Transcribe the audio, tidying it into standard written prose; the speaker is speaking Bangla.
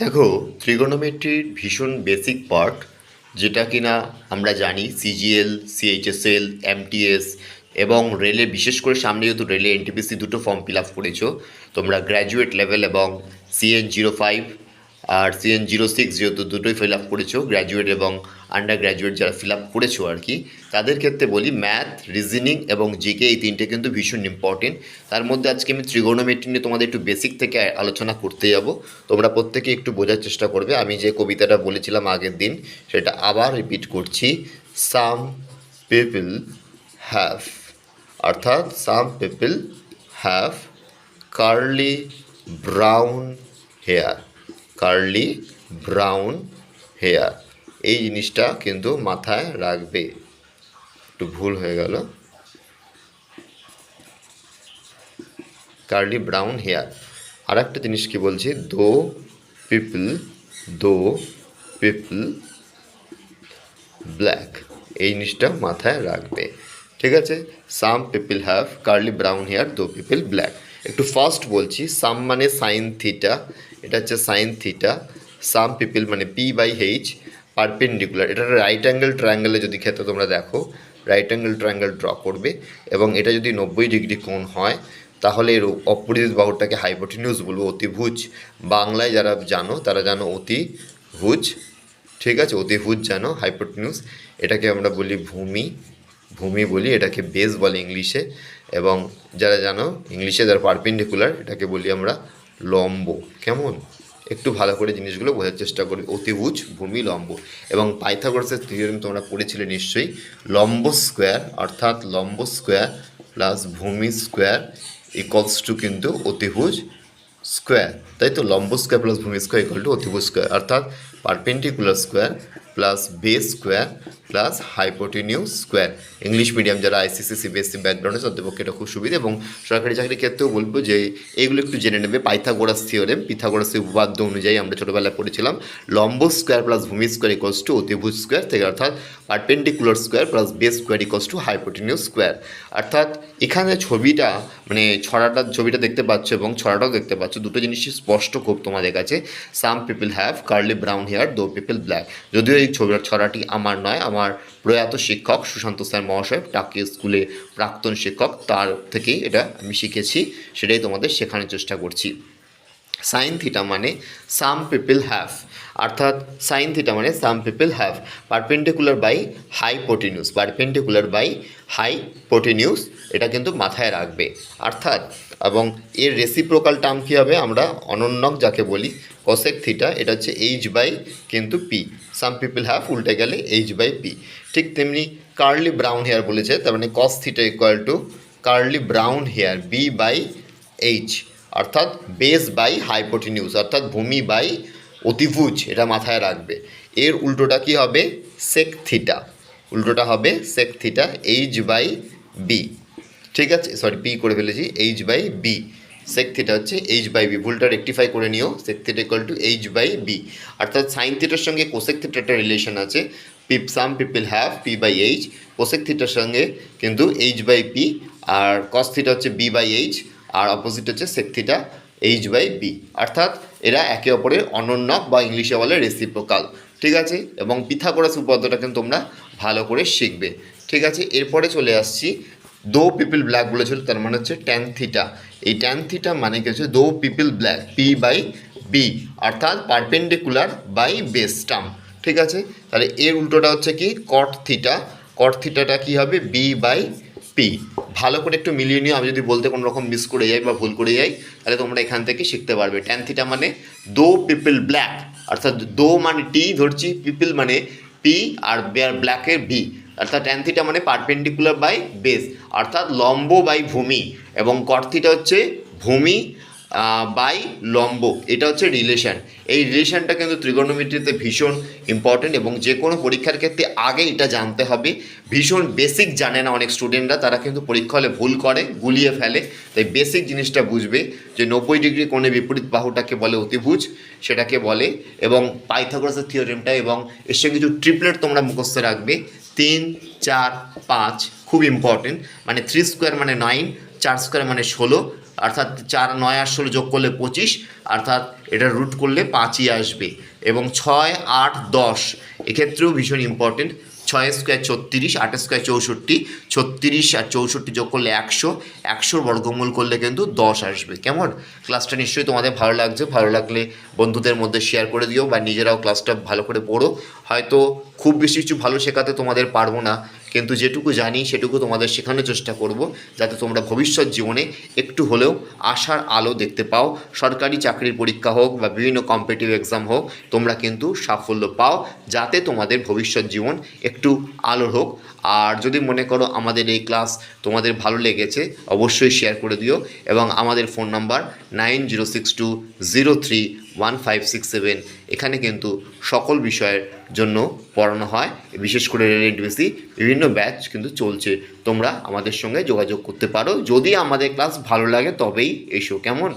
দেখো, ত্রিগোনোমেট্রির ভীষণ বেসিক পার্ট, যেটা কিনা আমরা জানি সিজিএল, সিএইচএসএল, এমটিএস এবং রেলে, বিশেষ করে সামনে যেহেতু রেলে এনটিপিসি দুটো ফর্ম ফিল আপ করেছো তোমরা, গ্র্যাজুয়েট লেভেল এবং CN05 আর CN06 যেহেতু দুটোই ফিল আপ করেছো, গ্র্যাজুয়েট এবং আন্ডার গ্র্যাজুয়েট যারা ফিল আপ করেছো আর কি, তাদের ক্ষেত্রে বলি ম্যাথ, রিজনিং এবং জিকে এই তিনটে কিন্তু ভীষণ ইম্পর্টেন্ট। তার মধ্যে আজকে আমি ত্রিগোনোমেট্রি নিয়ে তোমাদের একটু বেসিক থেকে আলোচনা করতে যাব। তোমরা প্রত্যেকে একটু বোঝার চেষ্টা করবে। আমি যে কবিতাটা বলেছিলাম আগের দিন সেটা আবার রিপিট করছি। সাম পিপল হ্যাভ, অর্থাৎ some people have curly brown hair, curly brown hair, এই জিনিসটা কিন্তু মাথায় রাখবে। একটু ভুল হয়ে গেল, কার্লি ব্রাউন হেয়ার। আর একটা জিনিস কি বলছি, দো পিপল ব্ল্যাক, এই জিনিসটা মাথায় রাখবে। ঠিক আছে, some people have curly brown hair, though people black. একটু ফার্স্ট বলছি, সাম মানে সাইন থিটা, এটা হচ্ছে সাইন থিটা। সাম পিপল মানে P/H, পারপেন্ডিকুলার, এটা রাইট অ্যাঙ্গেল ট্রায়াঙ্গেলে যদি ক্ষেত্রে তোমরা দেখো, রাইট অ্যাঙ্গেল ট্রায়াঙ্গেল ড্র করবে এবং এটা যদি 90 ডিগ্রি কোণ হয় তাহলে এর অপোজিট বাহুটাকে হাইপোটেনিউস বলবো, অতিভুজ। বাংলায় যারা জানো তারা জানো অতিভুজ, ঠিক আছে, অতিভুজ জানো, হাইপোটেনিউস এটাকে আমরা বলি ভূমি, ভূমি বলি, এটাকে বেস বলে ইংলিশে। এবং যারা জানো ইংলিশে যারা পারপেন্ডিকুলার, এটাকে বলি আমরা লম্ব। কেমন, একটু ভালো করে জিনিসগুলো বোঝার চেষ্টা করি। অতিভুজ, ভূমি, লম্ব। এবং পাইথাগোরাসের থিওরেম তোমরা পড়েছিলে নিশ্চয়ই, লম্ব স্কোয়ার অর্থাৎ লম্ব স্কোয়ার প্লাস ভূমি স্কোয়ার ইকলস টু কিন্তু অতিভুজ স্কোয়ার, তাই তো। লম্ব স্কোয়ার প্লাস ভূমি স্কোয়ার ইকুয়াল টু অতিভুজ স্কোয়ার, অর্থাৎ perpendicular square plus base square plus hypotenuse square. English medium যারা আইসিসি সিবিএসসি ব্যাকগ্রাউন্ডে তাদের পক্ষে এটা খুব সুবিধা, এবং সরকারি চাকরির ক্ষেত্রেও বলবো যে এইগুলো একটু জেনে নেবে। পাইথাগোরাস থিওরেম, পিথাগোরাসের উপপাদ্য অনুযায়ী আমরা ছোটোবেলায় পড়েছিলাম, লম্ব স্কোয়ার প্লাস ভূমি স্কোয়ার ইকোয়ালস টু অতিভুজ স্কোয়ার থেকে, অর্থাৎ perpendicular square plus base square equals to hypotenuse square. অর্থাৎ এখানে ছবিটা মানে ছবিটা দেখতে পাচ্ছ এবং ছড়াটাও দেখতে পাচ্ছ, দুটো জিনিসই স্পষ্ট খুব তোমাদের কাছে। Some people have curly brown hair, though people black. যদিও এই ছড়াটি আমার নয়, আমার প্রয়াত শিক্ষক সুশান্ত স্যার মহাশয়, টাকি স্কুলে প্রাক্তন শিক্ষক, তার থেকেই এটা আমি শিখেছি, সেটাই তোমাদের শেখানোর চেষ্টা করছি। সাইন থিটা মানে সাম পিপল হ্যাভ, অর্থাৎ সাইন থিটা মানে some people have perpendicular by hypotenuse, perpendicular by hypotenuse, এটা কিন্তু মাথায় রাখবে। অর্থাৎ এবং এর রেসিপ্রোকাল টার্ম কী হবে, আমরা অনন্যক যাকে বলি কোসেক থিটা, এটা হচ্ছে H/P কিন্তু P, সাম পিপল হ্যাভ উল্টে গেলে H/P। ঠিক তেমনি কার্লি ব্রাউন হেয়ার বলেছে, তার মানে cos theta equal to curly brown hair B/H, অর্থাৎ বেস বাই হাইপোটেনিউস, অর্থাৎ ভূমি বাই অতিভুজ, এটা মাথায় রাখবে। এর উল্টোটা কি হবে, সেক থিটা, উল্টোটা হবে সেক থিটা H/B। ঠিক আছে, সরি পি করে ফেলেছি, H/B। সেক থিটা হচ্ছে H/B, ভুলটা রেকটিফাই করে নিও, sec theta equal two H/B। অর্থাৎ সাইন থিটার সঙ্গে কোসেক থিটার একটা রিলেশন আছে, some people have P/H, cosec থিটার সঙ্গে কিন্তু H/P, আর কস থিটা হচ্ছে B/H, আর অপোজিট হচ্ছে সেক থিটা H/B। অর্থাৎ এরা একে অপরের অনন্যক বা ইংলিশে বলে রেসিপ্রোকাল। ঠিক আছে, এবং পিথাগোরাস উপপাদ্যটা কিন্তু তোমরা ভালো করে শিখবে। ঠিক আছে, এরপরে চলে আসছি, দো পিপল ব্ল্যাক বলেছিল, তার মানে হচ্ছে ট্যান থিটা। এই ট্যান থিটা মানে কি হচ্ছে, দো পিপল ব্ল্যাক P/B, অর্থাৎ পারপেন্ডিকুলার বাই বেস টার্ম। ঠিক আছে, তাহলে এর উল্টোটা হচ্ছে কি, কট থিটা, কট থিটাটা কী হবে B/P। ভালো করে একটু মিলিয়ে নিও, আমি যদি বলতে কোনো রকম মিস করে যাই বা ভুল করে যাই তাহলে তোমরা এখান থেকে শিখতে পারবে। ট্যান থিটা মানে দো পিপল ব্ল্যাক, অর্থাৎ দো মানে টি ধরছি, পিপল মানে পি, আর ব্ল্যাকের বি, অর্থাৎ ট্যান থিটা মানে পারপেন্ডিকুলার বাই বেস, অর্থাৎ লম্ব বাই ভূমি, এবং কট থিটা হচ্ছে ভূমি বাই লম্ব, এটা হচ্ছে রিলেশান। এই রিলেশানটা কিন্তু ত্রিগোনোমেট্রিতে ভীষণ ইম্পর্টেন্ট, এবং যে কোনো পরীক্ষার ক্ষেত্রে আগে এটা জানতে হবে। ভীষণ বেসিক জানে না অনেক স্টুডেন্টরা, তারা কিন্তু পরীক্ষা হলে ভুল করে, গুলিয়ে ফেলে। তাই বেসিক জিনিসটা বুঝবে যে 90 ডিগ্রি কোণে বিপরীত বাহুটাকে বলে অতিভুজ, সেটাকে বলে, এবং পাইথাগোরাসের থিওরেমটা, এবং এর সঙ্গে কিছু ট্রিপলেট তোমরা মুখস্থ রাখবে, 3, 4, 5 খুব ইম্পর্টেন্ট, মানে 3 স্কোয়ার মানে 9, 4 স্কোয়ার মানে 16, অর্থাৎ 4 9 আর 16 যোগ করলে 25, অর্থাৎ এটা রুট করলে 5ই আসবে। এবং 6 8 10 এক্ষেত্রেও ভীষণ ইম্পর্টেন্ট। 6 স্কোয়ার 36, 8 স্কোয়ার 64, 36 আর 64 যোগ করলে 100, 100 বর্গমূল করলে কিন্তু 10 আসবে। কেমন? ক্লাসটা নিশ্চয়ই তোমাদের ভালো লাগছে, ভালো লাগলে বন্ধুদের মধ্যে শেয়ার করে দিও বা নিজেরাও ক্লাসটা ভালো করে পড়ো। হয়তো খুব বেশি কিছু ভালো শেখাতে তোমাদের পারবো না, কিন্তু যেটুকু জানি সেটুকু তোমাদের শেখানোর চেষ্টা করব, যাতে তোমরা ভবিষ্যৎ জীবনে একটু হলেও আশার আলো দেখতে পাও। সরকারি চাকরির পরীক্ষা হোক বা বিভিন্ন কম্পিটিটিভ এক্সাম হোক, তোমরা কিন্তু সাফল্য পাও, যাতে তোমাদের ভবিষ্যৎ জীবন একটু আলোর হোক। আর যদি মনে করো আমাদের এই ক্লাস তোমাদের ভালো লেগেছে, অবশ্যই শেয়ার করে দিও। এবং আমাদের ফোন নাম্বার 9062031567, এখানে কিন্তু সকল বিষয়ের জন্য পড়ানো হয়, বিশেষ করে রেলেন্টিভিসি বিভিন্ন ব্যাচ কিন্তু চলছে। তোমরা আমাদের সঙ্গে যোগাযোগ করতে পারো, যদি আমাদের ক্লাস ভালো লাগে তবেই এসো। কেমন?